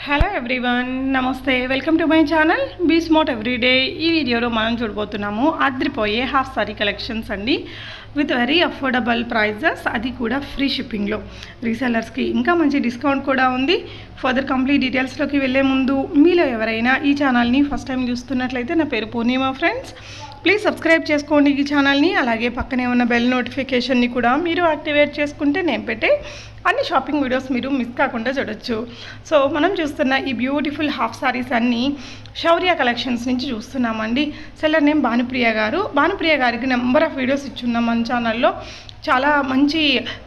Hello everyone, నమస్తే. Welcome to my channel be smart everyday. ఈ వీడియోలో మనం చూడబోతున్నాము అదిరిపోయే హాఫ్ సారీ కలెక్షన్స్ అండి, విత్ వెరీ అఫోర్డబుల్ ప్రైజెస్, అది కూడా ఫ్రీ షిప్పింగ్లో. రీసెల్లర్స్కి ఇంకా మంచి డిస్కౌంట్ కూడా ఉంది. ఫర్దర్ కంప్లీట్ డీటెయిల్స్లోకి వెళ్ళే ముందు మీలో ఎవరైనా ఈ ఛానల్ని ఫస్ట్ టైం చూస్తున్నట్లయితే, నా పేరు పూర్ణిమ ఫ్రెండ్స్, ప్లీజ్ సబ్స్క్రైబ్ చేసుకోండి ఈ ఛానల్ని. అలాగే పక్కనే ఉన్న బెల్ నోటిఫికేషన్ని కూడా మీరు యాక్టివేట్ చేసుకుంటే నేను పెట్టే అన్ని షాపింగ్ వీడియోస్ మీరు మిస్ కాకుండా చూడొచ్చు. సో మనం చూస్తున్న ఈ బ్యూటిఫుల్ హాఫ్ సారీస్ అన్నీ శౌర్య కలెక్షన్స్ నుంచి చూస్తున్నామండి. సెల్లర్ నేమ్ భానుప్రియ గారు. భానుప్రియ గారికి నెంబర్ ఆఫ్ వీడియోస్ ఇచ్చున్నాం మన ఛానల్లో. చాలా మంచి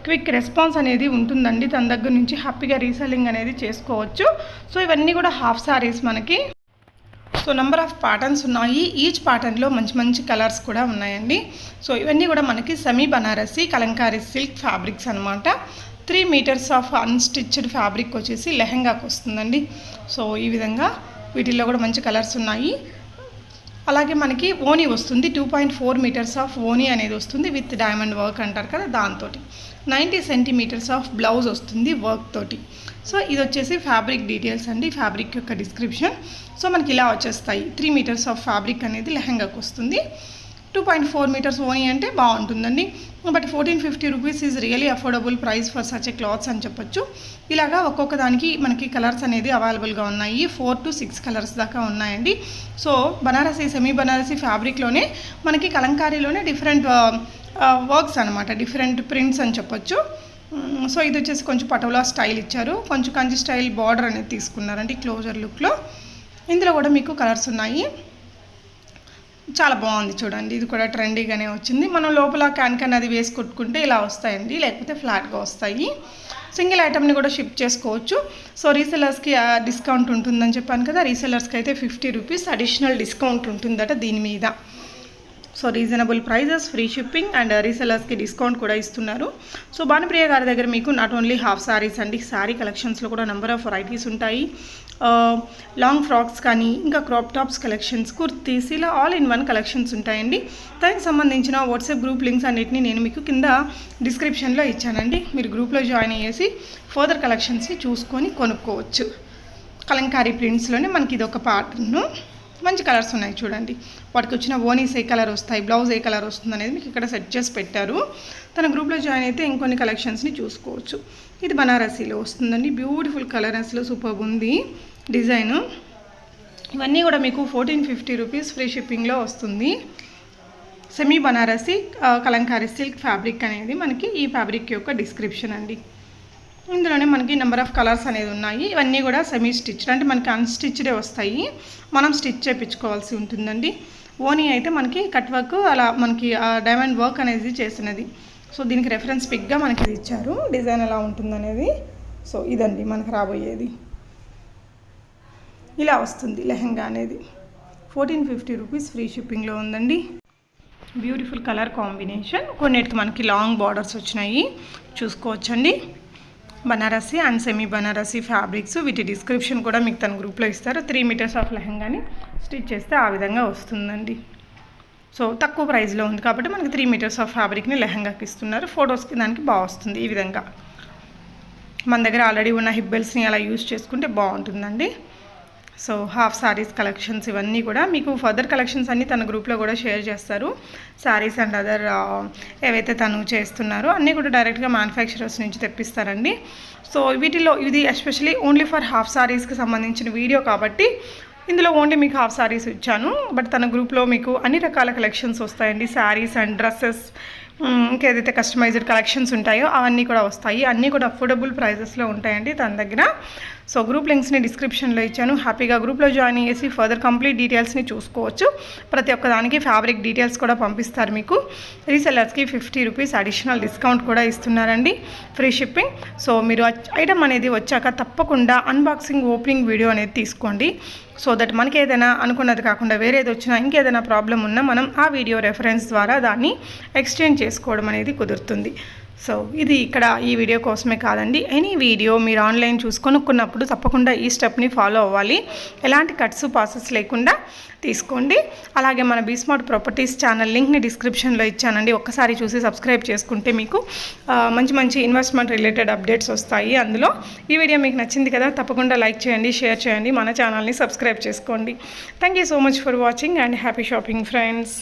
క్విక్ రెస్పాన్స్ అనేది ఉంటుందండి. తన దగ్గర నుంచి హ్యాపీగా రీసెల్లింగ్ అనేది చేసుకోవచ్చు. సో ఇవన్నీ కూడా హాఫ్ సారీస్ మనకి. సో నెంబర్ ఆఫ్ ప్యాటర్న్స్ ఉన్నాయి. ఈచ్ ప్యాటర్న్లో మంచి మంచి కలర్స్ కూడా ఉన్నాయండి. సో ఇవన్నీ కూడా మనకి semi Banarasi Kalamkari silk fabrics అనమాట. 3 మీటర్స్ ఆఫ్ అన్స్టిచ్డ్ ఫ్యాబ్రిక్ వచ్చేసి లెహెంగాకి వస్తుందండి. సో ఈ విధంగా వీటిల్లో కూడా మంచి కలర్స్ ఉన్నాయి. అలాగే మనకి ఓనీ వస్తుంది. 2.4 మీటర్స్ ఆఫ్ ఓనీ అనేది వస్తుంది విత్ డైమండ్ వర్క్ అంటారు కదా, దాంతో 90 సెంటీమీటర్స్ ఆఫ్ బ్లౌజ్ వస్తుంది వర్క్ తోటి. సో ఇది వచ్చేసి ఫ్యాబ్రిక్ డీటెయిల్స్ అండి, ఫ్యాబ్రిక్ యొక్క డిస్క్రిప్షన్. సో మనకి ఇలా వచ్చేస్తాయి. 3 మీటర్స్ ఆఫ్ ఫ్యాబ్రిక్ అనేది లెహంగాకి వస్తుంది. 2.4 మీటర్స్ ఓనీ అంటే బాగుంటుందండి. But 1450 rupees is really affordable price for such a clothes అని చెప్పొచ్చు. ఇలాగా ఒక్కొక్క దానికి మనకి కలర్స్ అనేది అవైలబుల్గా ఉన్నాయి. 4 to 6 కలర్స్ దాకా ఉన్నాయండి. సో బనారసి సెమీ బనారసి ఫ్యాబ్రిక్లోనే మనకి కలంకారీలోనే డిఫరెంట్ వర్క్స్ అనమాట, డిఫరెంట్ ప్రింట్స్ అని చెప్పొచ్చు. సో ఇది వచ్చేసి కొంచెం పటోలా స్టైల్ ఇచ్చారు, కొంచెం కంచి స్టైల్ బార్డర్ అనేది తీసుకున్నారండి క్లోజర్ లుక్లో. ఇందులో కూడా మీకు కలర్స్ ఉన్నాయి. చాలా బాగుంది చూడండి. ఇది కూడా ట్రెండీగానే వచ్చింది. మనం లోపల క్యాన్ అది వేసి కొట్టుకుంటే ఇలా వస్తాయండి, లేకపోతే ఫ్లాట్గా వస్తాయి. సింగిల్ ఐటమ్ని కూడా షిప్ చేసుకోవచ్చు. సో రీసెల్లర్స్కి డిస్కౌంట్ ఉంటుందని చెప్పాను కదా, రీసెల్లర్స్కి అయితే 50 రూపీస్ అడిషనల్ డిస్కౌంట్ ఉంటుందట దీని మీద. So reasonable prices, free shipping and రీసెల్లర్స్కి డిస్కౌంట్ కూడా ఇస్తున్నారు. సో భానుప్రియ గారి దగ్గర మీకు నాట్ ఓన్లీ హాఫ్ సారీస్ అండి, శారీ కలెక్షన్స్లో కూడా నెంబర్ ఆఫ్ వెరైటీస్ ఉంటాయి. లాంగ్ ఫ్రాక్స్ కానీ, ఇంకా క్రాప్ టాప్స్ కలెక్షన్స్, కుర్తీస్, ఇలా ఆల్ ఇన్ వన్ కలెక్షన్స్ ఉంటాయండి. దానికి సంబంధించిన వాట్సాప్ గ్రూప్ లింక్స్ అన్నిటిని నేను మీకు కింద డిస్క్రిప్షన్లో ఇచ్చానండి. మీరు గ్రూప్లో జాయిన్ అయ్యేసి ఫర్దర్ కలెక్షన్స్ని చూసుకొని కొనుక్కోవచ్చు. కలంకారీ ప్రింట్స్లోనే మనకి ఇది ఒక ప్యాటర్న్. మంచి కలర్స్ ఉన్నాయి చూడండి. వాటికి వచ్చిన ఓనీస్ ఏ కలర్ వస్తాయి, బ్లౌజ్ ఏ కలర్ వస్తుంది అనేది మీకు ఇక్కడ సెట్ చేసి పెట్టారు. తన గ్రూప్లో జాయిన్ అయితే ఇంకొన్ని కలెక్షన్స్ని చూసుకోవచ్చు. ఇది బనారసీలో వస్తుందండి. బ్యూటిఫుల్ కలర్, అసలు సూపర్ ఉంది డిజైన్. ఇవన్నీ కూడా మీకు 1450 రూపీస్ ఫ్రీ షిప్పింగ్లో వస్తుంది. Semi Banarasi Kalamkari silk fabric అనేది మనకి ఈ ఫ్యాబ్రిక్ యొక్క డిస్క్రిప్షన్ అండి. ఇందులోనే మనకి నెంబర్ ఆఫ్ కలర్స్ అనేది ఉన్నాయి. ఇవన్నీ కూడా సెమీ స్టిచ్డ్, అంటే మనకి అన్స్టిచ్డే వస్తాయి, మనం స్టిచ్ చేయించుకోవాల్సి ఉంటుందండి. ఓనీ అయితే మనకి కట్ వర్క్, అలా మనకి డైమండ్ వర్క్ అనేది చేసినది. సో దీనికి రెఫరెన్స్ పిక్గా మనకి ఇది ఇచ్చారు, డిజైన్ ఎలా ఉంటుందనేది. సో ఇదండి మనకు రాబోయేది. ఇలా వస్తుంది లెహంగా అనేది. 1450 రూపీస్ ఫ్రీ షిప్పింగ్లో ఉందండి. Beautiful colour combination. కొన్నిటికి మనకి లాంగ్ బార్డర్స్ వచ్చినాయి, చూసుకోవచ్చండి. Banarasi and semi Banarasi fabrics, వీటి డిస్క్రిప్షన్ కూడా మీకు తన గ్రూప్లో ఇస్తారు. 3 మీటర్స్ ఆఫ్ లెహంగాని స్టిచ్ చేస్తే ఆ విధంగా వస్తుందండి. సో తక్కువ ప్రైస్లో ఉంది కాబట్టి మనకి 3 మీటర్స్ ఆఫ్ ఫ్యాబ్రిక్ని లెహంగాకి ఇస్తున్నారు. ఫొటోస్కి దానికి బాగా వస్తుంది ఈ విధంగా. మన దగ్గర ఆల్రెడీ ఉన్న హిబ్బెల్స్ని అలా యూజ్ చేసుకుంటే బాగుంటుందండి. సో హాఫ్ సారీస్ కలెక్షన్స్ ఇవన్నీ కూడా మీకు ఫర్దర్ కలెక్షన్స్ అన్నీ తన గ్రూప్లో కూడా షేర్ చేస్తారు. శారీస్ అండ్ అదర్ ఏవైతే తను చేస్తున్నారో అన్నీ కూడా డైరెక్ట్గా మ్యానుఫ్యాక్చరర్స్ నుంచి తెప్పిస్తారండి. సో వీటిలో ఇది ఎస్పెషలీ ఓన్లీ ఫర్ హాఫ్ సారీస్కి సంబంధించిన వీడియో కాబట్టి ఇందులో ఓన్లీ మీకు హాఫ్ సారీస్ ఇచ్చాను. బట్ తన గ్రూప్లో మీకు అన్ని రకాల కలెక్షన్స్ వస్తాయండి. శారీస్ అండ్ డ్రెస్సెస్, ఇంకేదైతే కస్టమైజ్డ్ కలెక్షన్స్ ఉంటాయో అవన్నీ కూడా వస్తాయి. అన్నీ కూడా అఫోర్డబుల్ ప్రైజెస్లో ఉంటాయండి తన దగ్గర. సో గ్రూప్ లింక్స్ని డిస్క్రిప్షన్లో ఇచ్చాను. హ్యాపీగా గ్రూప్లో జాయిన్ చేసి ఫర్దర్ కంప్లీట్ డీటెయిల్స్ని చూసుకోవచ్చు. ప్రతి ఒక్క దానికి ఫ్యాబ్రిక్ డీటెయిల్స్ కూడా పంపిస్తారు మీకు. రీసెల్లర్స్కి 50 రూపీస్ అడిషనల్ డిస్కౌంట్ కూడా ఇస్తున్నారండి, ఫ్రీ షిప్పింగ్. సో మీరు ఐటమ్ అనేది వచ్చాక తప్పకుండా అన్బాక్సింగ్, ఓపెనింగ్ వీడియో అనేది తీసుకోండి. సో దట్ మనకి ఏదైనా అనుకున్నది కాకుండా వేరేది వచ్చినా, ఇంకేదైనా ప్రాబ్లం ఉన్నా మనం ఆ వీడియో రెఫరెన్స్ ద్వారా దాన్ని ఎక్స్చేంజ్ చేసుకోవడం అనేది కుదురుతుంది. సో ఇది ఇక్కడ ఈ వీడియో కోసమే కాదండి, ఎనీ వీడియో మీరు ఆన్లైన్ కొనుక్కున్నప్పుడు తప్పకుండా ఈ స్టెప్ని ఫాలో అవ్వాలి. ఎలాంటి కట్స్ పాసెస్ లేకుండా తీసుకోండి. అలాగే మన బీస్మార్ట్ ప్రాపర్టీస్ ఛానల్ లింక్ని డిస్క్రిప్షన్లో ఇచ్చానండి. ఒక్కసారి చూసి సబ్స్క్రైబ్ చేసుకుంటే మీకు మంచి మంచి ఇన్వెస్ట్మెంట్ రిలేటెడ్ అప్డేట్స్ వస్తాయి అందులో. ఈ వీడియో మీకు నచ్చింది కదా, తప్పకుండా లైక్ చేయండి, షేర్ చేయండి, మన ఛానల్ని సబ్స్క్రైబ్ చేసుకోండి. Thank you so much for watching and happy shopping friends.